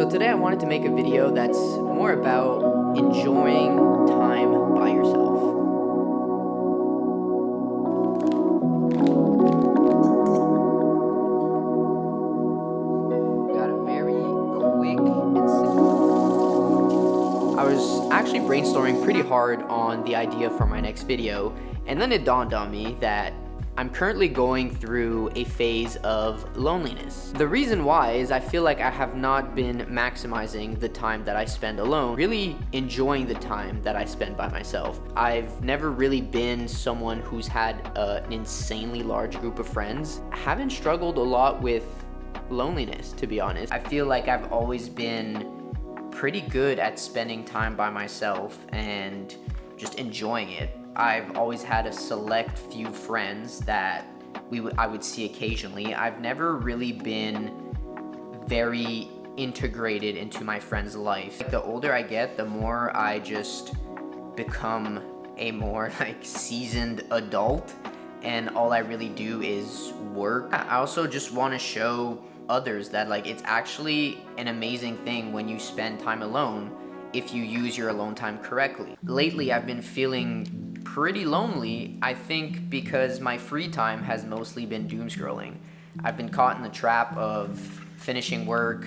So today I wanted to make a video that's more about enjoying time by yourself. Got a very quick and simple. I was actually brainstorming pretty hard on the idea for my next video, and then it dawned on me that I'm currently going through a phase of loneliness. The reason why is I feel like I have not been maximizing the time that I spend alone, really enjoying the time that I spend by myself. I've never really been someone who's had an insanely large group of friends. I haven't struggled a lot with loneliness, to be honest. I feel like I've always been pretty good at spending time by myself and just enjoying it. I've always had a select few friends that I would see occasionally. I've never really been very integrated into my friend's life. The older I get, the more I just become a more seasoned adult, and all I really do is work. I also just want to show others that it's actually an amazing thing when you spend time alone if you use your alone time correctly. Lately, I've been feeling pretty lonely, I think because my free time has mostly been doom scrolling. I've been caught in the trap of finishing work,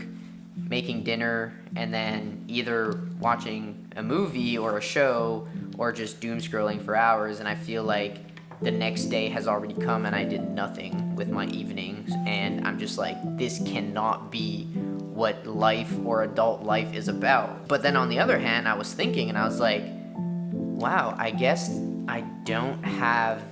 making dinner, and then either watching a movie or a show or just doom scrolling for hours, and I feel like the next day has already come and I did nothing with my evenings, and I'm just like, this cannot be what life or adult life is about. But then on the other hand, I was thinking and I was like, wow, I guess I don't have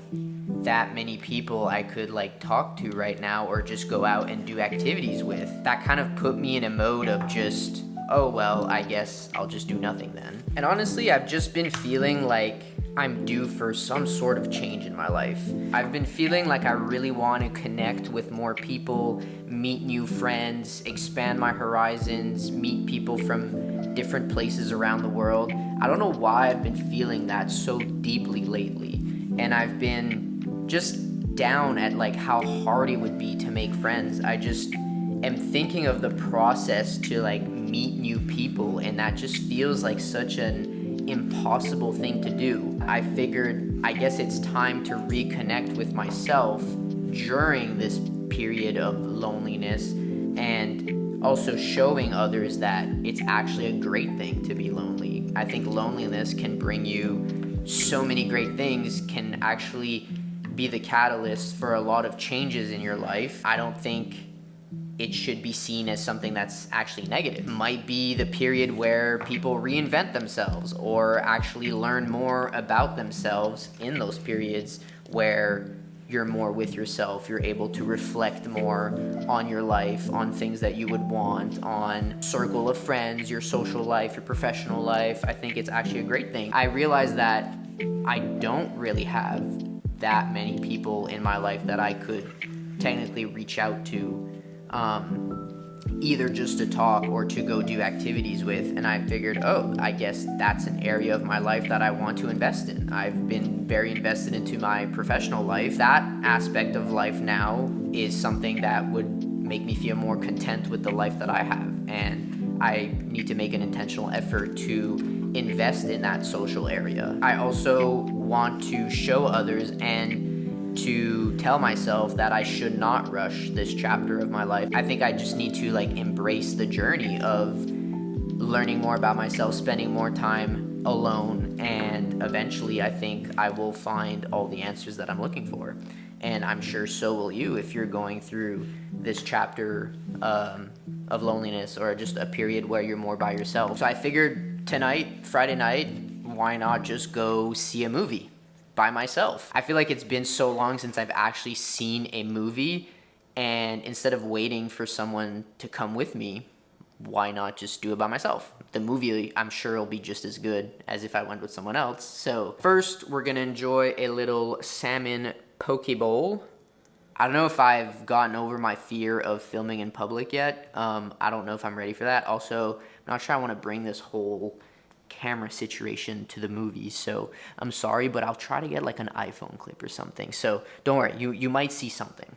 that many people I could talk to right now or just go out and do activities with. That kind of put me in a mode of just, oh well, I guess I'll just do nothing then. And honestly, I've just been feeling like I'm due for some sort of change in my life. I've been feeling like I really want to connect with more people, meet new friends, expand my horizons, meet people from different places around the world. I don't know why I've been feeling that so deeply lately. And I've been just down at how hard it would be to make friends. I just am thinking of the process to meet new people, and that just feels like such an impossible thing to do. I figured I guess it's time to reconnect with myself during this period of loneliness, and also showing others that it's actually a great thing to be lonely. I think loneliness can bring you so many great things, can actually be the catalyst for a lot of changes in your life. I don't think it should be seen as something that's actually negative. It might be the period where people reinvent themselves or actually learn more about themselves in those periods where you're more with yourself, you're able to reflect more on your life, on things that you would want, on circle of friends, your social life, your professional life. I think it's actually a great thing. I realize that I don't really have that many people in my life that I could technically reach out to, either just to talk or to go do activities with, and I figured, I guess that's an area of my life that I want to invest in. I've been very invested into my professional life. That aspect of life now is something that would make me feel more content with the life that I have, and I need to make an intentional effort to invest in that social area. I also want to show others and to tell myself that I should not rush this chapter of my life. I think I just need to embrace the journey of learning more about myself, spending more time alone, and eventually I think I will find all the answers that I'm looking for. And I'm sure so will you if you're going through this chapter of loneliness, or just a period where you're more by yourself. So I figured tonight, Friday night, why not just go see a movie by myself? I feel like it's been so long since I've actually seen a movie, and instead of waiting for someone to come with me, why not just do it by myself? The movie, I'm sure, will be just as good as if I went with someone else. So first, we're gonna enjoy a little salmon poke bowl. I don't know if I've gotten over my fear of filming in public yet. I don't know if I'm ready for that. Also, I'm not sure I want to bring this whole camera situation to the movies, so I'm sorry, but I'll try to get an iPhone clip or something. So don't worry, you might see something.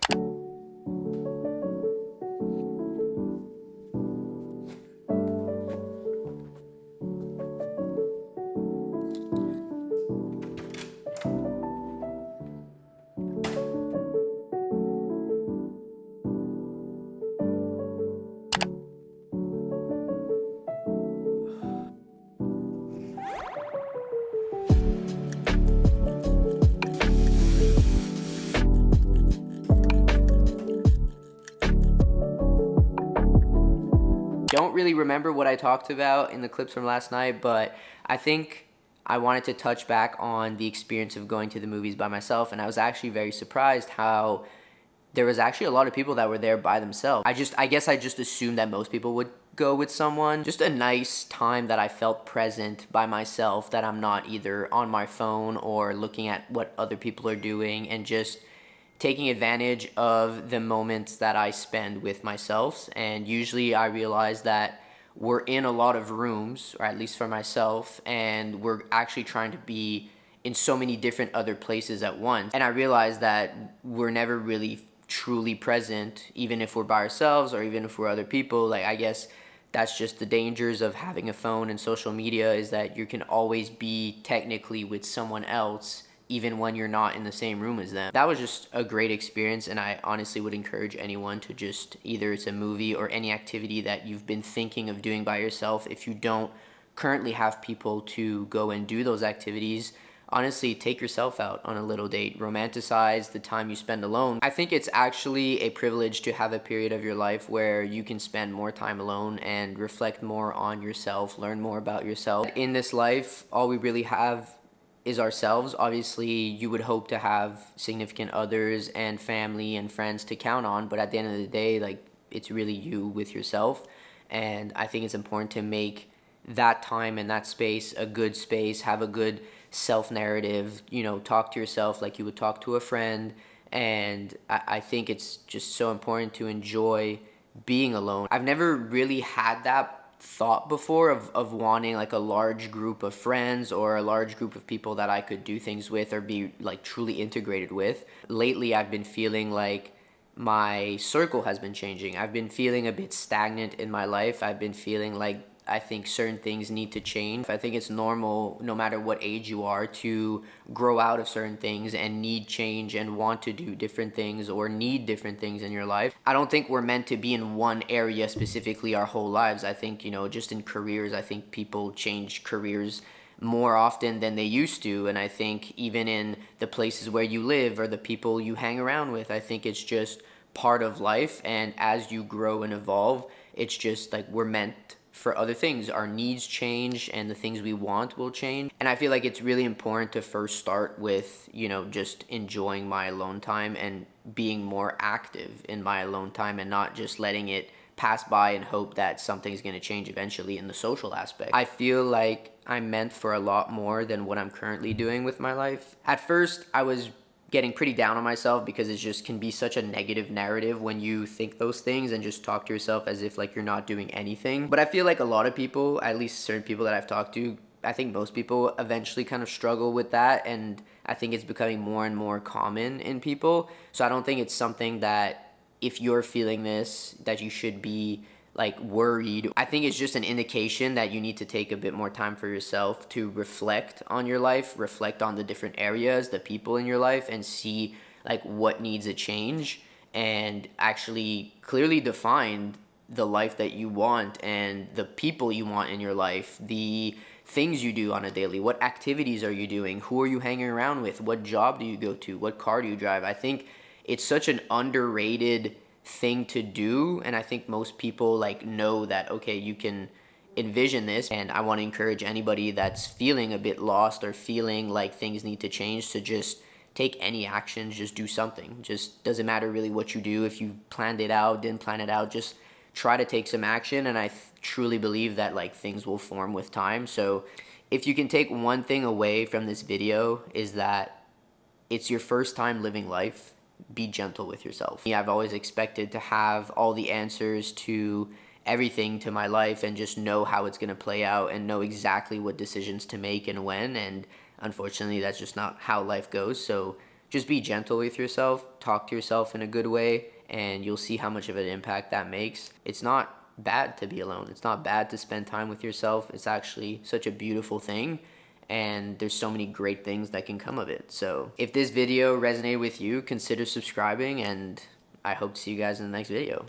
Don't really remember what I talked about in the clips from last night, but I think I wanted to touch back on the experience of going to the movies by myself, and I was actually very surprised how there was actually a lot of people that were there by themselves. I guess I just assumed that most people would go with someone. Just a nice time that I felt present by myself, that I'm not either on my phone or looking at what other people are doing, and just taking advantage of the moments that I spend with myself. And usually I realize that we're in a lot of rooms, or at least for myself, and we're actually trying to be in so many different other places at once. And I realize that we're never really truly present, even if we're by ourselves or even if we're other people. Like, I guess that's just the dangers of having a phone and social media, is that you can always be technically with someone else even when you're not in the same room as them. That was just a great experience, and I honestly would encourage anyone to just, either it's a movie or any activity that you've been thinking of doing by yourself, if you don't currently have people to go and do those activities, honestly, take yourself out on a little date. Romanticize the time you spend alone. I think it's actually a privilege to have a period of your life where you can spend more time alone and reflect more on yourself, learn more about yourself. In this life, all we really have is ourselves. Obviously, you would hope to have significant others and family and friends to count on, but at the end of the day, like, it's really you with yourself. And I think it's important to make that time and that space a good space, have a good self-narrative, talk to yourself like you would talk to a friend. And I think it's just so important to enjoy being alone. I've never really had that thought before of wanting like a large group of friends or a large group of people that I could do things with or be like truly integrated with. Lately, I've been feeling like my circle has been changing. I've been feeling a bit stagnant in my life. I've been feeling like I think certain things need to change. I think it's normal, no matter what age you are, to grow out of certain things and need change and want to do different things or need different things in your life. I don't think we're meant to be in one area specifically our whole lives. I think, just in careers, I think people change careers more often than they used to. And I think even in the places where you live or the people you hang around with, I think it's just part of life. And as you grow and evolve, it's just like we're meant for other things. Our needs change and the things we want will change. And I feel like it's really important to first start with, just enjoying my alone time and being more active in my alone time and not just letting it pass by and hope that something's going to change eventually in the social aspect. I feel like I'm meant for a lot more than what I'm currently doing with my life. At first, I was getting pretty down on myself because it just can be such a negative narrative when you think those things and just talk to yourself as if like you're not doing anything. But I feel like a lot of people, at least certain people that I've talked to, I think most people eventually kind of struggle with that, and I think it's becoming more and more common in people. So I don't think it's something that if you're feeling this that you should be like worried. I think it's just an indication that you need to take a bit more time for yourself to reflect on your life, reflect on the different areas, the people in your life, and see like what needs a change, and actually clearly define the life that you want and the people you want in your life, the things you do on a daily, what activities are you doing, who are you hanging around with, what job do you go to, what car do you drive. I think it's such an underrated thing to do, and I think most people like know that, okay, you can envision this. And I want to encourage anybody that's feeling a bit lost or feeling like things need to change to just take any action, just do something. Just doesn't matter really what you do. If you planned it out, didn't plan it out, just try to take some action, and I truly believe that like things will form with time. So if you can take one thing away from this video, is that it's your first time living life. Be gentle with yourself. I've always expected to have all the answers to everything to my life and just know how it's going to play out and know exactly what decisions to make and when, and unfortunately that's just not how life goes. So just be gentle with yourself, talk to yourself in a good way, and you'll see how much of an impact that makes. It's not bad to be alone. It's not bad to spend time with yourself. It's actually such a beautiful thing, and there's so many great things that can come of it. So if this video resonated with you, consider subscribing, and I hope to see you guys in the next video.